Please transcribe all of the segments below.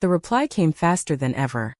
The reply came faster than ever.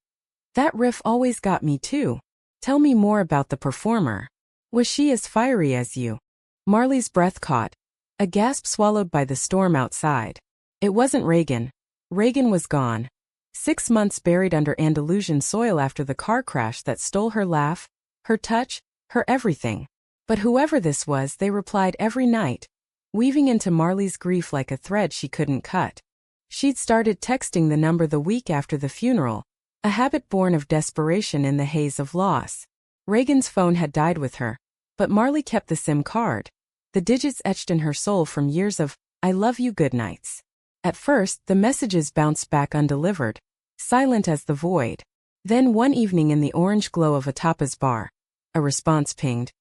That riff always got me too. Tell me more about the performer. Was she as fiery as you? Marley's breath caught. A gasp swallowed by the storm outside. It wasn't Reagan. Reagan was gone. 6 months buried under Andalusian soil after the car crash that stole her laugh, her touch, her everything. But whoever this was, they replied every night, weaving into Marley's grief like a thread she couldn't cut. She'd started texting the number the week after the funeral, a habit born of desperation in the haze of loss. Reagan's phone had died with her, but Marley kept the SIM card, the digits etched in her soul from years of, I love you goodnights. At first, the messages bounced back undelivered, silent as the void. Then one evening in the orange glow of a tapas bar, a response pinged.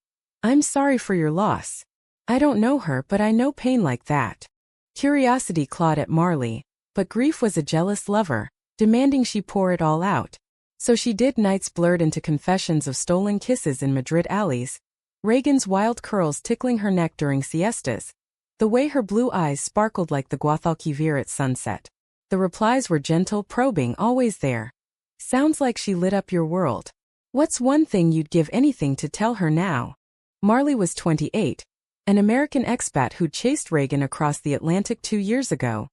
I'm sorry for your loss. I don't know her, but I know pain like that. Curiosity clawed at Marley, but grief was a jealous lover, demanding she pour it all out. So she did. Nights blurred into confessions of stolen kisses in Madrid alleys, Reagan's wild curls tickling her neck during siestas, the way her blue eyes sparkled like the Guadalquivir at sunset. The replies were gentle, probing, always there. Sounds like she lit up your world. What's one thing you'd give anything to tell her now? Marley was 28, an American expat who'd chased Reagan across the Atlantic 2 years ago,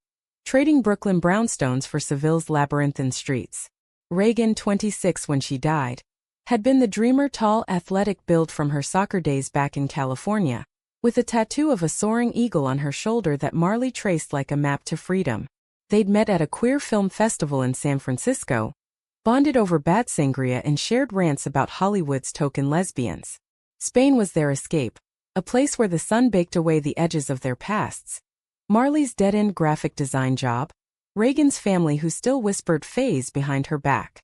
trading Brooklyn brownstones for Seville's labyrinthine streets. Reagan, 26 when she died, had been the dreamer, tall, athletic build from her soccer days back in California, with a tattoo of a soaring eagle on her shoulder that Marley traced like a map to freedom. They'd met at a queer film festival in San Francisco, bonded over bad sangria and shared rants about Hollywood's token lesbians. Spain was their escape, a place where the sun baked away the edges of their pasts. Marley's dead-end graphic design job, Reagan's family who still whispered phase behind her back.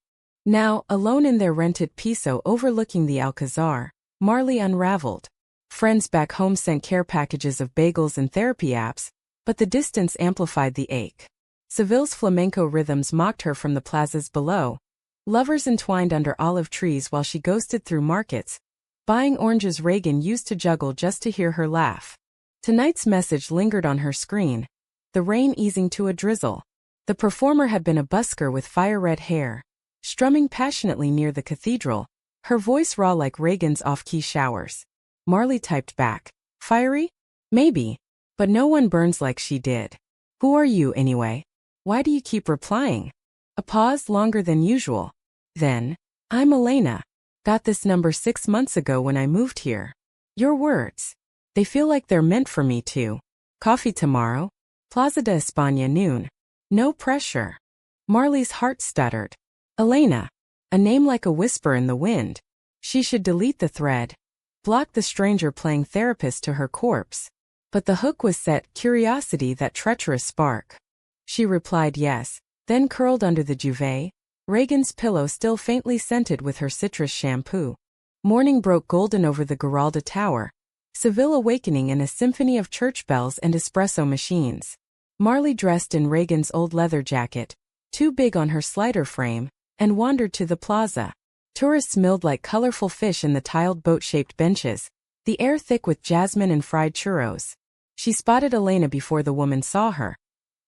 Now, alone in their rented piso overlooking the Alcazar, Marley unraveled. Friends back home sent care packages of bagels and therapy apps, but the distance amplified the ache. Seville's flamenco rhythms mocked her from the plazas below. Lovers entwined under olive trees while she ghosted through markets, buying oranges Reagan used to juggle just to hear her laugh. Tonight's message lingered on her screen, the rain easing to a drizzle. The performer had been a busker with fire-red hair, strumming passionately near the cathedral, her voice raw like Reagan's off-key showers. Marley typed back, fiery? Maybe, but no one burns like she did. Who are you anyway? Why do you keep replying? A pause longer than usual. Then, I'm Elena. Got this number 6 months ago when I moved here. Your words. They feel like they're meant for me too. Coffee tomorrow? Plaza de España noon. No pressure. Marley's heart stuttered. Elena. A name like a whisper in the wind. She should delete the thread. Block the stranger playing therapist to her corpse. But the hook was set, curiosity, that treacherous spark. She replied yes, then curled under the duvet, Reagan's pillow still faintly scented with her citrus shampoo. Morning broke golden over the Giralda Tower, Seville awakening in a symphony of church bells and espresso machines. Marley dressed in Reagan's old leather jacket, too big on her slider frame, and wandered to the plaza. Tourists milled like colorful fish in the tiled boat-shaped benches, the air thick with jasmine and fried churros. She spotted Elena before the woman saw her.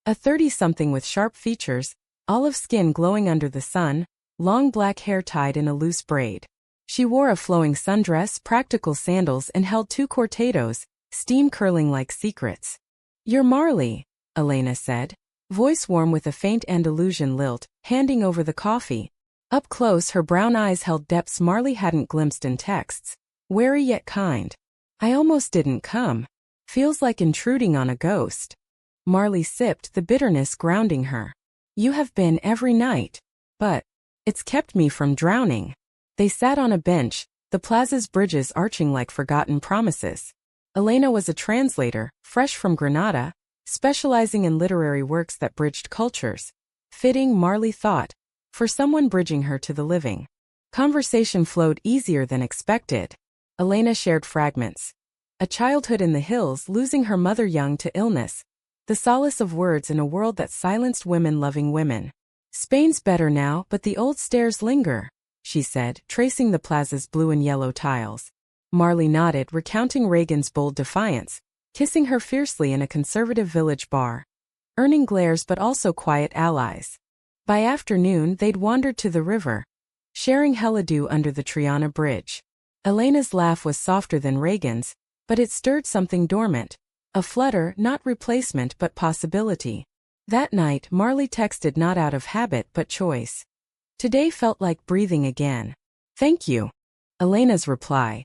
A 30-something with sharp features, olive skin glowing under the sun, long black hair tied in a loose braid. She wore a flowing sundress, practical sandals, and held 2 cortados, steam curling like secrets. You're Marley, Elena said, voice warm with a faint Andalusian lilt, handing over the coffee. Up close, her brown eyes held depths Marley hadn't glimpsed in texts, wary yet kind. I almost didn't come. Feels like intruding on a ghost. Marley sipped, the bitterness grounding her. You have been every night. But it's kept me from drowning. They sat on a bench, the plaza's bridges arching like forgotten promises. Elena was a translator, fresh from Granada, specializing in literary works that bridged cultures. Fitting, Marley thought, for someone bridging her to the living. Conversation flowed easier than expected. Elena shared fragments. A childhood in the hills, losing her mother young to illness. The solace of words in a world that silenced women loving women. Spain's better now, but the old stairs linger, she said, tracing the plaza's blue and yellow tiles. Marley nodded, recounting Reagan's bold defiance, kissing her fiercely in a conservative village bar. Earning glares but also quiet allies. By afternoon they'd wandered to the river, sharing helidew under the Triana Bridge. Elena's laugh was softer than Reagan's, but it stirred something dormant. A flutter, not replacement but possibility. That night Marley texted not out of habit but choice. Today felt like breathing again. Thank you. Elena's reply.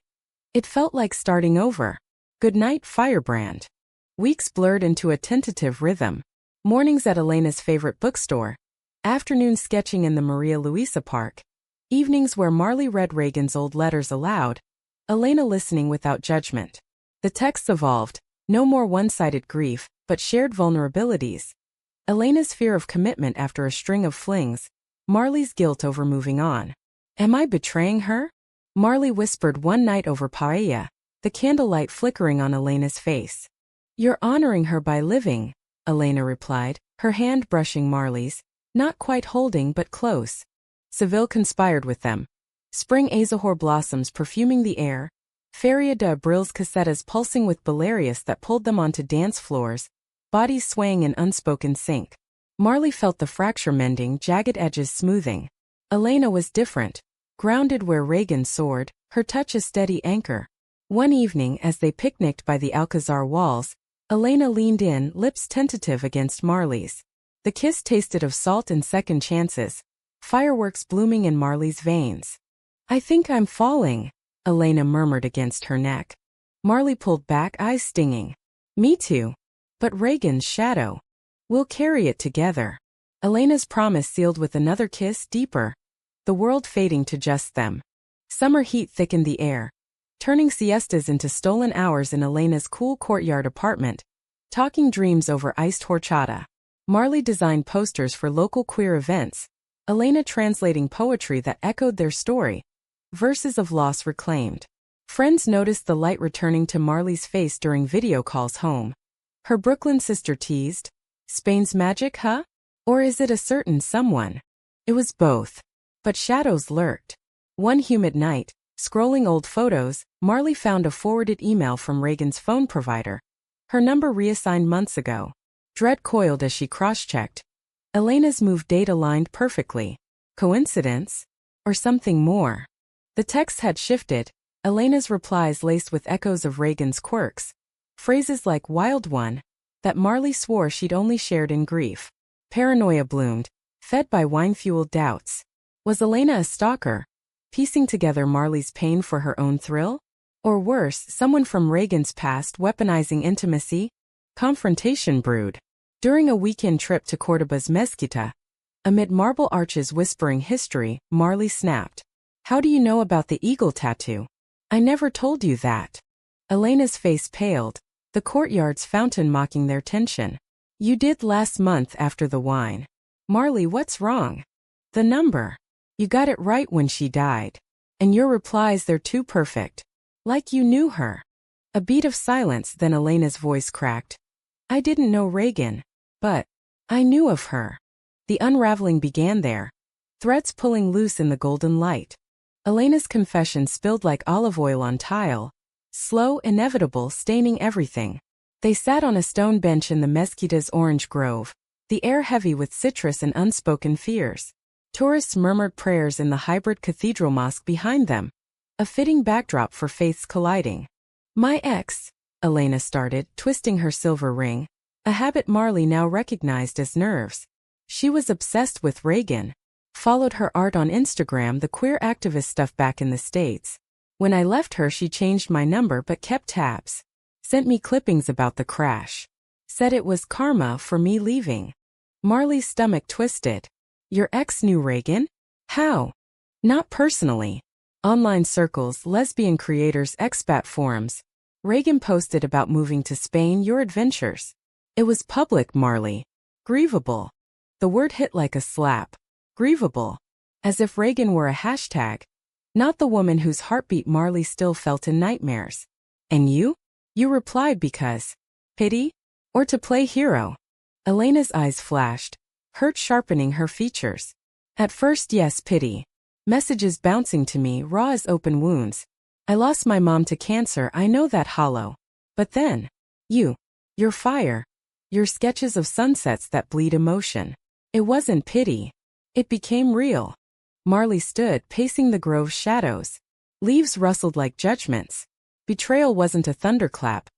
It felt like starting over. Good night, Firebrand. Weeks blurred into a tentative rhythm. Mornings at Elena's favorite bookstore. Afternoons sketching in the Maria Luisa Park. Evenings where Marley read Reagan's old letters aloud, Elena listening without judgment. The texts evolved, no more one-sided grief, but shared vulnerabilities. Elena's fear of commitment after a string of flings, Marley's guilt over moving on. Am I betraying her? Marley whispered one night over paella, the candlelight flickering on Elena's face. You're honoring her by living, Elena replied, her hand brushing Marley's, not quite holding but close. Seville conspired with them. Spring azahar blossoms perfuming the air, Feria de Abril's casetas pulsing with Belarius that pulled them onto dance floors, bodies swaying in unspoken sync. Marley felt the fracture mending, jagged edges smoothing. Elena was different, grounded where Reagan soared, her touch a steady anchor. One evening as they picnicked by the Alcazar walls, Elena leaned in, lips tentative against Marley's. The kiss tasted of salt and second chances. Fireworks blooming in Marley's veins. I think I'm falling, Elena murmured against her neck. Marley pulled back, eyes stinging. Me too. But Reagan's shadow. We'll carry it together. Elena's promise sealed with another kiss, deeper. The world fading to just them. Summer heat thickened the air, turning siestas into stolen hours in Elena's cool courtyard apartment, talking dreams over iced horchata. Marley designed posters for local queer events, Elena translating poetry that echoed their story, verses of loss reclaimed. Friends noticed the light returning to Marley's face during video calls home. Her Brooklyn sister teased, Spain's magic, huh? Or is it a certain someone? It was both. But shadows lurked. One humid night, scrolling old photos, Marley found a forwarded email from Reagan's phone provider. Her number reassigned months ago. Dread coiled as she cross-checked. Elena's move date aligned perfectly. Coincidence? Or something more? The text had shifted, Elena's replies laced with echoes of Reagan's quirks. Phrases like wild one, that Marley swore she'd only shared in grief. Paranoia bloomed, fed by wine-fueled doubts. Was Elena a stalker, piecing together Marley's pain for her own thrill? Or worse, someone from Reagan's past weaponizing intimacy? Confrontation brewed. During a weekend trip to Cordoba's Mezquita, amid marble arches whispering history, Marley snapped. How do you know about the eagle tattoo? I never told you that. Elena's face paled, the courtyard's fountain mocking their tension. You did last month after the wine. Marley, what's wrong? The number. You got it right when she died. And your replies, they're too perfect. Like you knew her. A beat of silence, then Elena's voice cracked. I didn't know Reagan. But I knew of her. The unraveling began there. Threads pulling loose in the golden light. Elena's confession spilled like olive oil on tile. Slow, inevitable, staining everything. They sat on a stone bench in the Mezquita's orange grove, the air heavy with citrus and unspoken fears. Tourists murmured prayers in the hybrid cathedral mosque behind them. A fitting backdrop for faiths colliding. My ex, Elena started, twisting her silver ring, a habit Marley now recognized as nerves. She was obsessed with Reagan. Followed her art on Instagram, the queer activist stuff back in the States. When I left her, she changed my number but kept tabs. Sent me clippings about the crash. Said it was karma for me leaving. Marley's stomach twisted. Your ex knew Reagan? How? Not personally. Online circles, lesbian creators, expat forums. Reagan posted about moving to Spain, your adventures. It was public, Marley. Grievable. The word hit like a slap. Grievable. As if Reagan were a hashtag. Not the woman whose heartbeat Marley still felt in nightmares. And you? You replied because pity? Or to play hero? Elena's eyes flashed, hurt sharpening her features. At first, yes, pity. Messages bouncing to me, raw as open wounds. I lost my mom to cancer, I know that hollow. But then, your fire, your sketches of sunsets that bleed emotion. It wasn't pity. It became real. Marley stood, pacing the grove's shadows. Leaves rustled like judgments. Betrayal wasn't a thunderclap.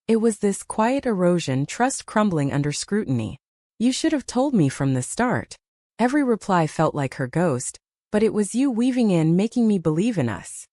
It was this quiet erosion, trust crumbling under scrutiny. You should have told me from the start. Every reply felt like her ghost, but it was you weaving in, making me believe in us.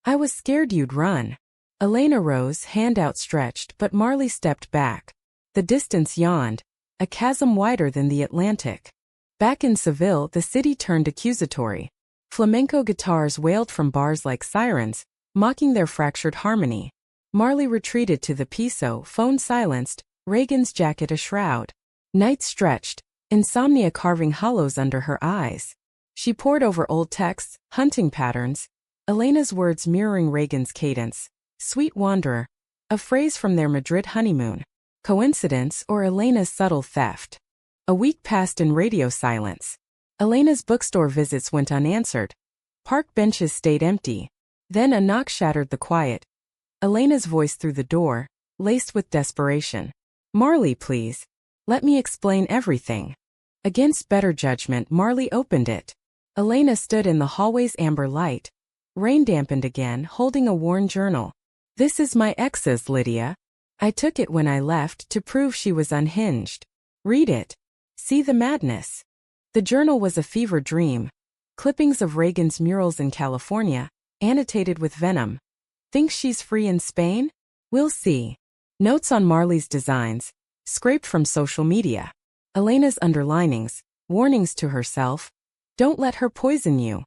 I was scared you'd run. Elena rose, hand outstretched, but Marley stepped back. The distance yawned, a chasm wider than the Atlantic. Back in Seville, the city turned accusatory. Flamenco guitars wailed from bars like sirens, mocking their fractured harmony. Marley retreated to the piso, phone silenced, Reagan's jacket a shroud. Night stretched, insomnia carving hollows under her eyes. She pored over old texts, hunting patterns, Elena's words mirroring Reagan's cadence. Sweet wanderer, a phrase from their Madrid honeymoon. Coincidence or Elena's subtle theft? A week passed in radio silence. Elena's bookstore visits went unanswered. Park benches stayed empty. Then a knock shattered the quiet. Elena's voice through the door, laced with desperation. Marley, please. Let me explain everything. Against better judgment, Marley opened it. Elena stood in the hallway's amber light. Rain dampened again, holding a worn journal. This is my ex's, Lydia. I took it when I left to prove she was unhinged. Read it. See the madness. The journal was a fever dream. Clippings of Reagan's murals in California, annotated with venom. Think she's free in Spain? We'll see. Notes on Marley's designs, scraped from social media. Elena's underlinings, warnings to herself. Don't let her poison you.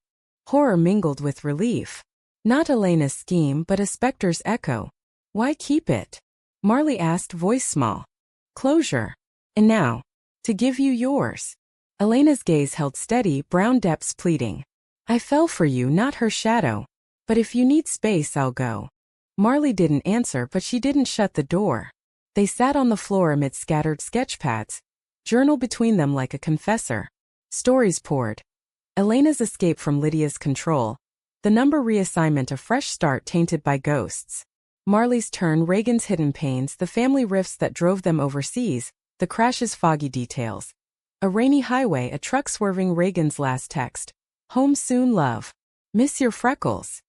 Horror mingled with relief. Not Elena's scheme, but a specter's echo. Why keep it? Marley asked, voice small. Closure. And now, to give you yours. Elena's gaze held steady, brown depths pleading. I fell for you, not her shadow. But if you need space, I'll go. Marley didn't answer, but she didn't shut the door. They sat on the floor amid scattered sketchpads, journal between them like a confessor. Stories poured. Elena's escape from Lydia's control. The number reassignment, a fresh start tainted by ghosts. Marley's turn, Reagan's hidden pains, the family rifts that drove them overseas, the crash's foggy details. A rainy highway, a truck swerving, Reagan's last text. Home soon, love. Miss your freckles.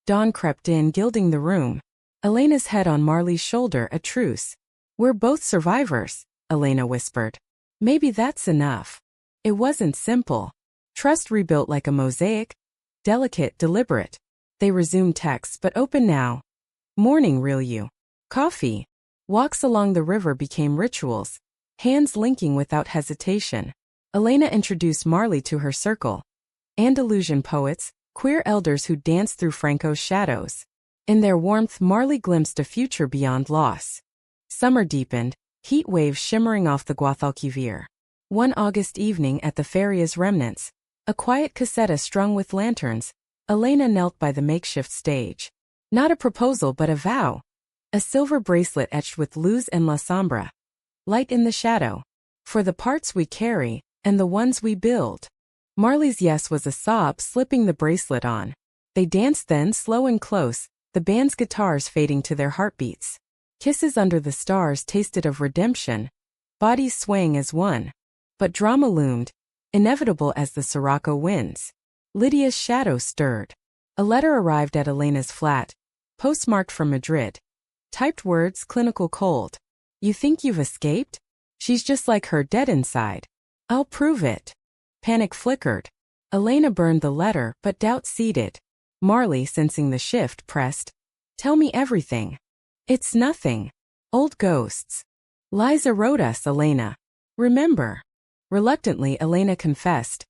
Dawn crept in, gilding the room. Elena's head on Marley's shoulder, a truce. We're both survivors, Elena whispered. Maybe that's enough. It wasn't simple. Trust rebuilt like a mosaic. Delicate, deliberate. They resumed texts, but open now. Morning, real you. Coffee. Walks along the river became rituals. Hands linking without hesitation. Elena introduced Marley to her circle. Andalusian poets, queer elders who danced through Franco's shadows. In their warmth, Marley glimpsed a future beyond loss. Summer deepened, heat waves shimmering off the Guadalquivir. One August evening at the Feria's remnants, a quiet caseta strung with lanterns, Elena knelt by the makeshift stage. Not a proposal but a vow. A silver bracelet etched with luz en la sombra. Light in the shadow. For the parts we carry, and the ones we build. Marley's yes was a sob, slipping the bracelet on. They danced then, slow and close, the band's guitars fading to their heartbeats. Kisses under the stars tasted of redemption, bodies swaying as one. But drama loomed, inevitable as the Sirocco winds. Lydia's shadow stirred. A letter arrived at Elena's flat, postmarked from Madrid. Typed words, clinical cold. You think you've escaped? She's just like her, dead inside. I'll prove it. Panic flickered. Elena burned the letter, but doubt seeded. Marley, sensing the shift, pressed. Tell me everything. It's nothing. Old ghosts. Liza wrote us, Elena. Remember. Reluctantly, Elena confessed.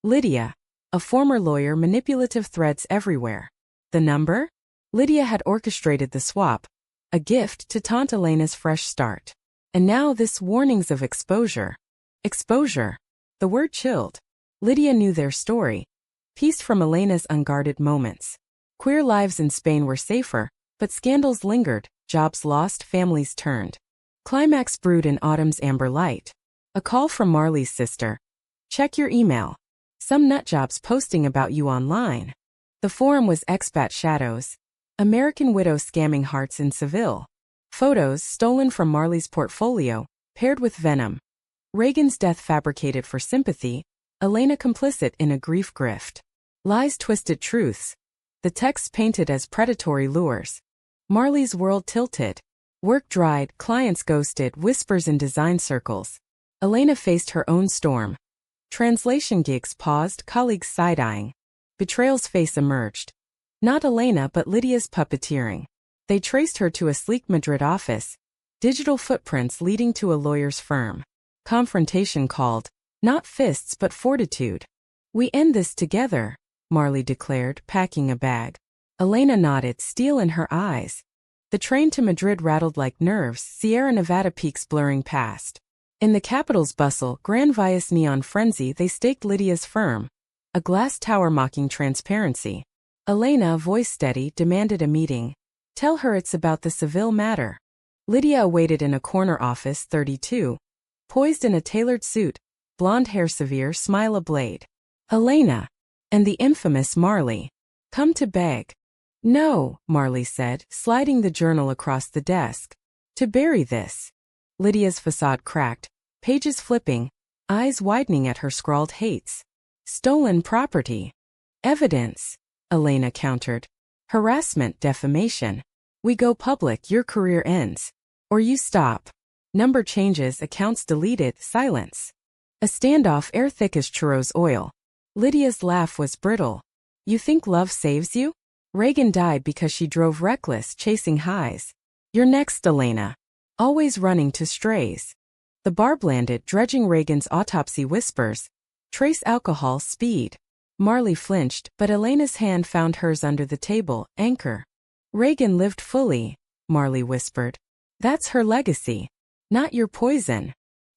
Lydia. A former lawyer, manipulative threads everywhere. The number? Lydia had orchestrated the swap. A gift to taunt Elena's fresh start. And now this warnings of exposure. Exposure. The word chilled. Lydia knew their story. Pieced from Elena's unguarded moments. Queer lives in Spain were safer, but scandals lingered, jobs lost, families turned. Climax brewed in autumn's amber light. A call from Marley's sister. Check your email. Some nutjobs posting about you online. The forum was Expat Shadows. American widow scamming hearts in Seville. Photos stolen from Marley's portfolio, paired with venom. Reagan's death fabricated for sympathy. Elena complicit in a grief grift. Lies twisted truths. The text painted as predatory lures. Marley's world tilted. Work dried, clients ghosted, whispers in design circles. Elena faced her own storm. Translation gigs paused, colleagues side-eyeing. Betrayal's face emerged. Not Elena but Lydia's puppeteering. They traced her to a sleek Madrid office. Digital footprints leading to a lawyer's firm. Confrontation called. Not fists but fortitude. We end this together, Marley declared, packing a bag. Elena nodded, steel in her eyes. The train to Madrid rattled like nerves, Sierra Nevada peaks blurring past. In the capital's bustle, Gran Via's neon frenzy, they staked Lydia's firm. A glass tower mocking transparency. Elena, voice steady, demanded a meeting. Tell her it's about the Seville matter. Lydia awaited in a corner office, 32. Poised in a tailored suit, blonde hair severe, smile ablade. Elena. And the infamous Marley. Come to beg. No, Marley said, sliding the journal across the desk. To bury this. Lydia's facade cracked, pages flipping, eyes widening at her scrawled hates. Stolen property. Evidence, Elena countered. Harassment, defamation. We go public, your career ends. Or you stop. Number changes, accounts deleted, silence. A standoff, air thick as churros oil. Lydia's laugh was brittle. You think love saves you? Reagan died because she drove reckless, chasing highs. You're next, Elena. Always running to strays. The barb landed, dredging Reagan's autopsy whispers. Trace alcohol, speed. Marley flinched, but Elena's hand found hers under the table, anchor. Reagan lived fully, Marley whispered. That's her legacy. Not your poison.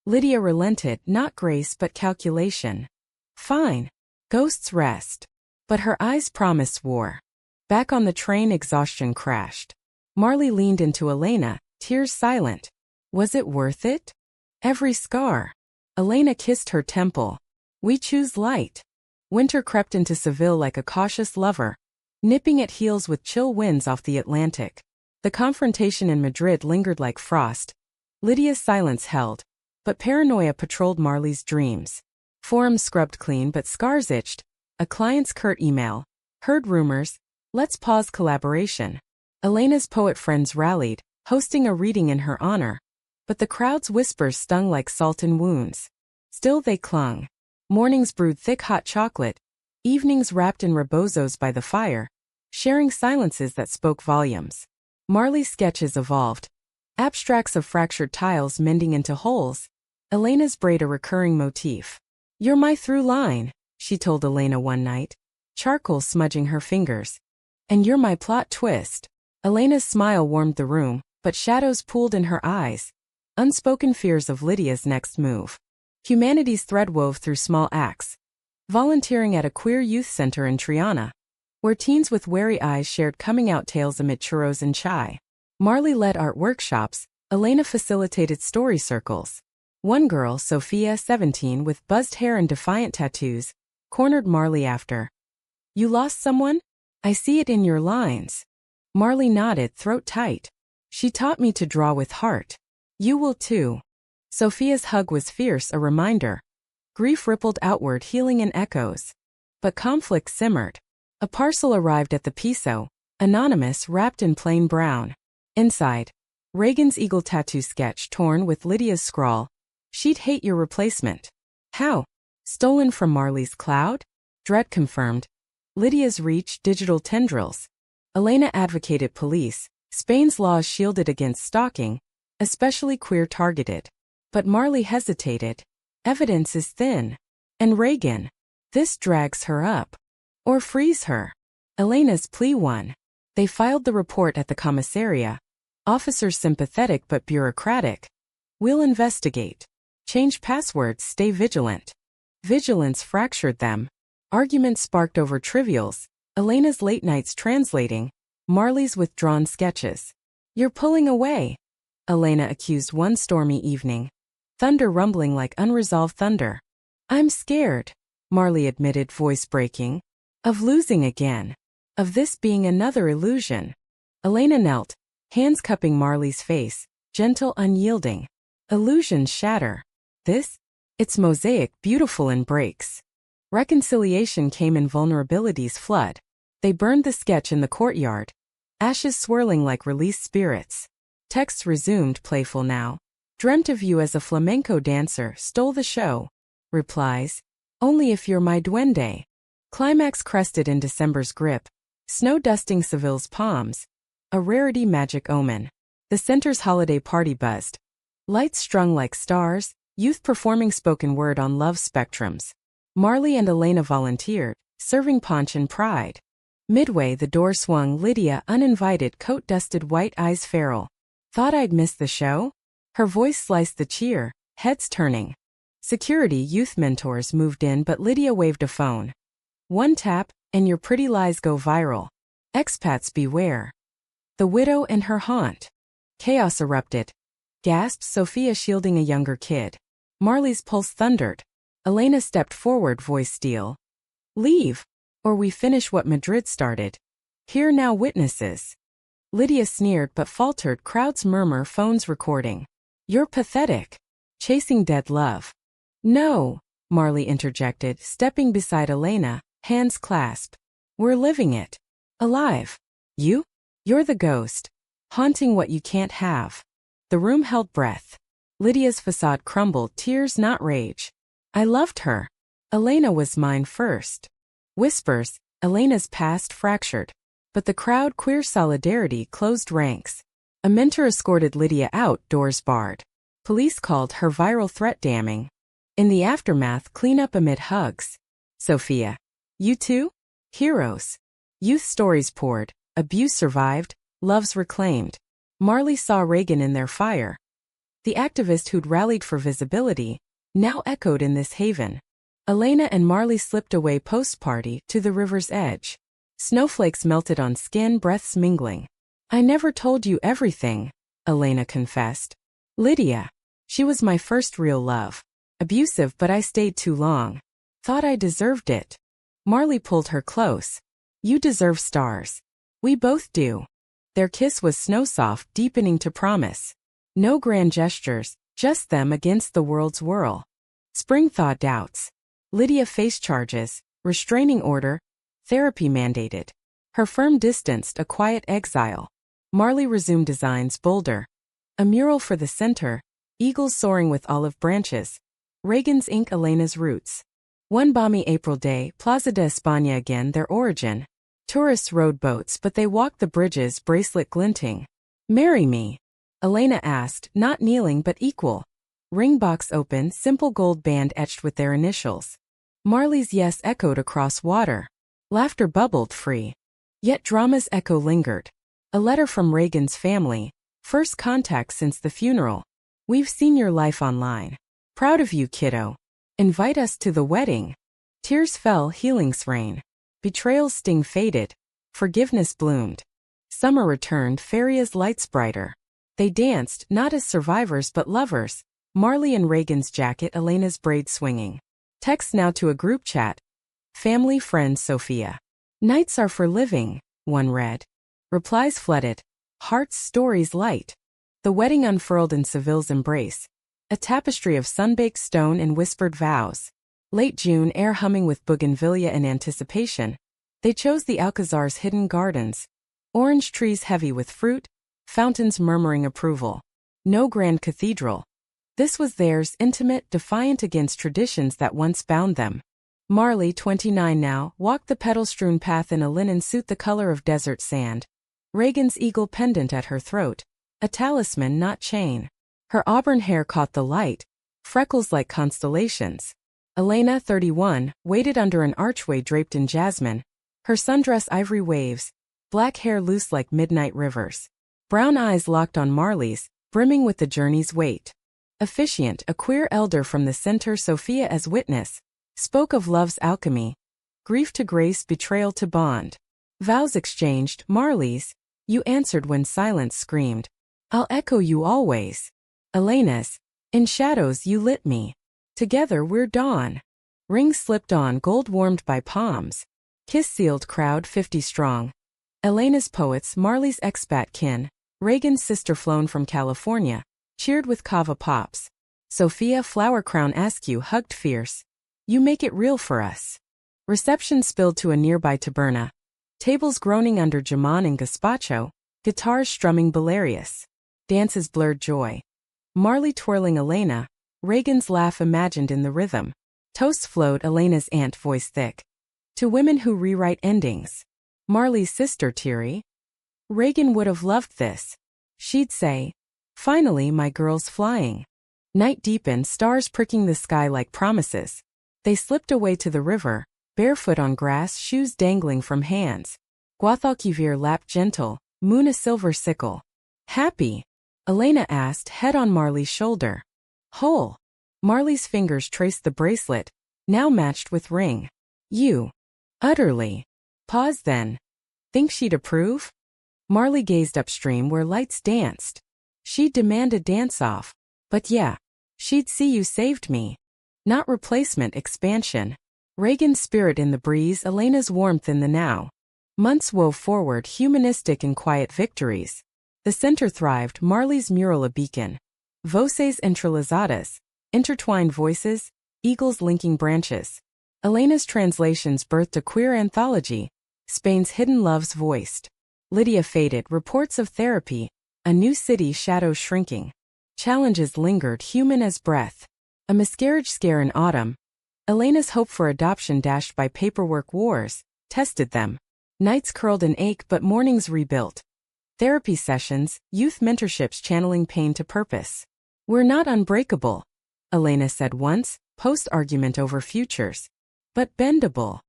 Lydia relented, not grace but calculation. Fine. Ghosts rest. But her eyes promised war. Back on the train, exhaustion crashed. Marley leaned into Elena, tears silent. Was it worth it? Every scar. Elena kissed her temple. We choose light. Winter crept into Seville like a cautious lover, nipping at heels with chill winds off the Atlantic. The confrontation in Madrid lingered like frost. Lydia's silence held, but paranoia patrolled Marley's dreams. Forums scrubbed clean but scars itched. A client's curt email. Heard rumors. Let's pause collaboration. Elena's poet friends rallied, hosting a reading in her honor. But the crowd's whispers stung like salt in wounds. Still they clung. Mornings brewed thick hot chocolate. Evenings wrapped in rebozos by the fire. Sharing silences that spoke volumes. Marley's sketches evolved. Abstracts of fractured tiles mending into holes. Elena's braid a recurring motif. You're my through line, she told Elena one night. Charcoal smudging her fingers. And you're my plot twist. Elena's smile warmed the room, but shadows pooled in her eyes. Unspoken fears of Lydia's next move. Humanity's thread wove through small acts. Volunteering at a queer youth center in Triana, where teens with wary eyes shared coming-out tales amid churros and chai. Marley led art workshops. Elena facilitated story circles. One girl, Sophia, 17, with buzzed hair and defiant tattoos, cornered Marley after. You lost someone? I see it in your lines. Marley nodded, throat tight. She taught me to draw with heart. You will too. Sophia's hug was fierce, a reminder. Grief rippled outward, healing in echoes. But conflict simmered. A parcel arrived at the piso, anonymous, wrapped in plain brown. Inside, Reagan's eagle tattoo sketch torn with Lydia's scrawl. She'd hate your replacement. How? Stolen from Marley's cloud? Dread confirmed. Lydia's reach, digital tendrils. Elena advocated police. Spain's laws shielded against stalking, especially queer-targeted. But Marley hesitated. Evidence is thin. And Reagan. This drags her up. Or frees her. Elena's plea won. They filed the report at the commissariat. Officers sympathetic but bureaucratic. We'll investigate. Change passwords, stay vigilant. Vigilance fractured them. Arguments sparked over trivials. Elena's late nights translating. Marley's withdrawn sketches. You're pulling away, Elena accused one stormy evening. Thunder rumbling like unresolved thunder. I'm scared, Marley admitted, voice breaking. Of losing again. Of this being another illusion. Elena knelt, hands cupping Marley's face, gentle, unyielding. Illusions shatter. This? It's mosaic, beautiful in breaks. Reconciliation came in vulnerability's flood. They burned the sketch in the courtyard, ashes swirling like released spirits. Texts resumed, playful now. Dreamt of you as a flamenco dancer, stole the show. Replies, only if you're my duende. Climax crested in December's grip, snow dusting Seville's palms. A rarity, magic omen. The center's holiday party buzzed. Lights strung like stars, youth performing spoken word on love spectrums. Marley and Elena volunteered, serving punch and pride. Midway the door swung, Lydia uninvited, coat dusted, white eyes feral. Thought I'd miss the show? Her voice sliced the cheer, heads turning. Security youth mentors moved in but Lydia waved a phone. One tap, and your pretty lies go viral. Expats beware. The widow and her haunt. Chaos erupted. Gasped Sophia, shielding a younger kid. Marley's pulse thundered. Elena stepped forward, voice steel. Leave, or we finish what Madrid started. Here now witnesses. Lydia sneered but faltered, crowds murmur, phones recording. You're pathetic. Chasing dead love. No, Marley interjected, stepping beside Elena, hands clasped. We're living it. Alive. You? You're the ghost. Haunting what you can't have. The room held breath. Lydia's facade crumbled, tears not rage. I loved her. Elena was mine first. Whispers, Elena's past fractured. But the crowd, queer solidarity, closed ranks. A mentor escorted Lydia out, doors barred. Police called, her viral threat damning. In the aftermath, cleanup amid hugs. Sophia. You too? Heroes. Youth stories poured, abuse survived, loves reclaimed. Marley saw Reagan in their fire. The activist who'd rallied for visibility, now echoed in this haven. Elena and Marley slipped away post-party to the river's edge. Snowflakes melted on skin, breaths mingling. I never told you everything, Elena confessed. Lydia. She was my first real love. Abusive, but I stayed too long. Thought I deserved it. Marley pulled her close. You deserve stars. We both do. Their kiss was snow-soft, deepening to promise. No grand gestures, just them against the world's whirl. Spring thawed doubts. Lydia faced charges, restraining order, therapy mandated. Her firm distanced, a quiet exile. Marley resumed designs, bolder. A mural for the center, eagles soaring with olive branches. Reagan's ink, Elena's roots. One balmy April day, Plaza de España again, their origin. Tourists rode boats but they walked the bridges, bracelet glinting. Marry me? Elena asked, not kneeling but equal. Ring box open, simple gold band etched with their initials. Marley's yes echoed across water. Laughter bubbled free. Yet drama's echo lingered. A letter from Reagan's family. First contact since the funeral. We've seen your life online. Proud of you, kiddo. Invite us to the wedding. Tears fell, healing's rain. Betrayal's sting faded. Forgiveness bloomed. Summer returned, Feria's lights brighter. They danced, not as survivors but lovers. Marley in Reagan's jacket, Elena's braid swinging. Text now to a group chat. Family friend Sophia. Nights are for living, one read. Replies flooded. Hearts, stories light. The wedding unfurled in Seville's embrace. A tapestry of sun-baked stone and whispered vows. Late June, air humming with bougainvillea in anticipation. They chose the Alcazar's hidden gardens. Orange trees heavy with fruit, fountains murmuring approval. No grand cathedral. This was theirs, intimate, defiant against traditions that once bound them. Marley, 29 now, walked the petal-strewn path in a linen suit the color of desert sand. Reagan's eagle pendant at her throat. A talisman, not chain. Her auburn hair caught the light, freckles like constellations. Elena, 31, waited under an archway draped in jasmine. Her sundress ivory waves, black hair loose like midnight rivers. Brown eyes locked on Marley's, brimming with the journey's weight. Officiant, a queer elder from the center, Sophia as witness, spoke of love's alchemy. Grief to grace, betrayal to bond. Vows exchanged, Marley's. You answered when silence screamed. I'll echo you always. Elena's. In shadows you lit me. Together we're dawn. Rings slipped on, gold warmed by palms. Kiss sealed, crowd 50 strong. Elena's poets, Marley's expat kin. Reagan's sister flown from California. Cheered with kava pops. Sophia, flower crown askew, hugged fierce. You make it real for us. Reception spilled to a nearby taberna. Tables groaning under jamon and gazpacho, guitars strumming Belarius. Dances blurred joy. Marley twirling Elena, Reagan's laugh imagined in the rhythm. Toasts flowed, Elena's aunt voice thick. To women who rewrite endings. Marley's sister teary. Reagan would have loved this. She'd say, finally my girl's flying. Night deepened, stars pricking the sky like promises. They slipped away to the river, barefoot on grass, shoes dangling from hands. Guadalquivir lapped gentle, moon a silver sickle. Happy? Elena asked, head on Marley's shoulder. Whole. Marley's fingers traced the bracelet, now matched with ring. You. Utterly. Pause then. Think she'd approve? Marley gazed upstream where lights danced. She'd demand a dance-off. But yeah. She'd see you saved me. Not replacement, expansion. Reagan's spirit in the breeze, Elena's warmth in the now. Months wove forward, humanistic and quiet victories. The center thrived, Marley's mural a beacon. Voces entrelazadas, intertwined voices, eagles linking branches. Elena's translations birthed a queer anthology, Spain's hidden loves voiced. Lydia faded, reports of therapy, a new city, shadows shrinking. Challenges lingered, human as breath. A miscarriage scare in autumn. Elena's hope for adoption dashed by paperwork wars, tested them. Nights curled in ache but mornings rebuilt. Therapy sessions, youth mentorships channeling pain to purpose. We're not unbreakable, Elena said once, post-argument over futures. But bendable.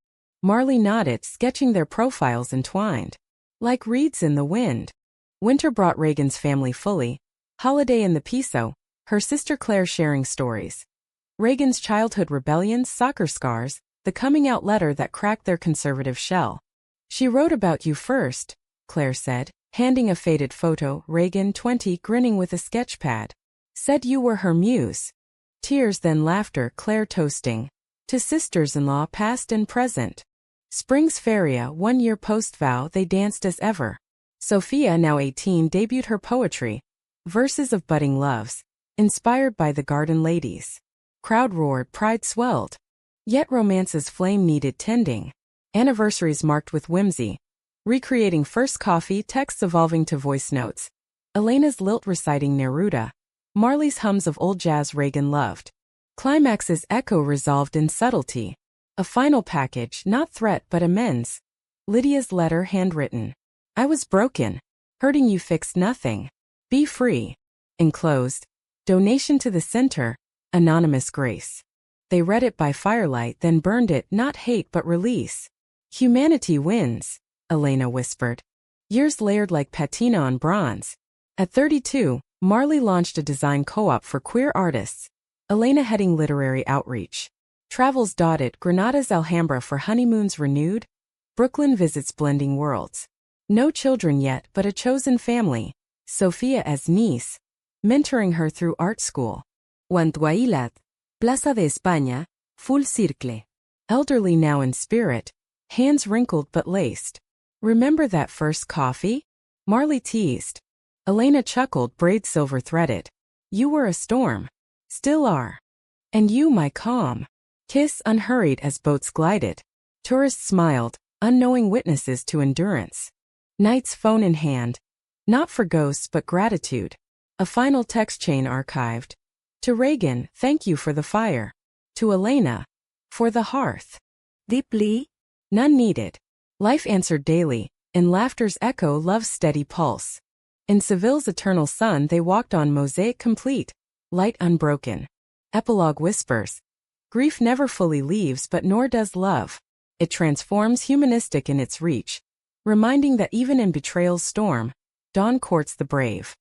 Marley nodded, sketching their profiles entwined. Like reeds in the wind. Winter brought Reagan's family fully. Holiday in the Piso, her sister Claire sharing stories. Reagan's childhood rebellions, soccer scars, the coming-out letter that cracked their conservative shell. She wrote about you first, Claire said, handing a faded photo. Reagan, 20, grinning with a sketch pad. Said you were her muse. Tears, then laughter, Claire toasting. To sisters-in-law past and present. Spring's Feria, 1 year post-vow, they danced as ever. Sophia, now 18, debuted her poetry. Verses of budding loves. Inspired by the Garden Ladies. Crowd roared, pride swelled. Yet romance's flame needed tending. Anniversaries marked with whimsy. Recreating first coffee, texts evolving to voice notes. Elena's lilt reciting Neruda. Marley's hums of old jazz Reagan loved. Climax's echo resolved in subtlety. A final package, not threat but amends. Lydia's letter handwritten. I was broken. Hurting you fixed nothing. Be free. Enclosed. Donation to the center. Anonymous grace. They read it by firelight, then burned it, not hate but release. Humanity wins, Elena whispered. Years layered like patina on bronze. At 32, Marley launched a design co-op for queer artists. Elena heading literary outreach. Travels dotted, Granada's Alhambra for honeymoons renewed. Brooklyn visits blending worlds. No children yet, but a chosen family. Sophia as niece. Mentoring her through art school. Huantuailat, Plaza de España, full circle. Elderly now in spirit. Hands wrinkled but laced. Remember that first coffee? Marley teased. Elena chuckled, braids silver threaded. You were a storm. Still are. And you my calm. Kiss unhurried as boats glided. Tourists smiled, unknowing witnesses to endurance. Nights phone in hand. Not for ghosts but gratitude. A final text chain archived. To Reagan, thank you for the fire. To Elena, for the hearth. Deeply? None needed. Life answered daily, in laughter's echo love's steady pulse. In Seville's eternal sun they walked on, mosaic complete, light unbroken. Epilogue whispers. Grief never fully leaves but nor does love. It transforms, humanistic in its reach. Reminding that even in betrayal's storm, dawn courts the brave.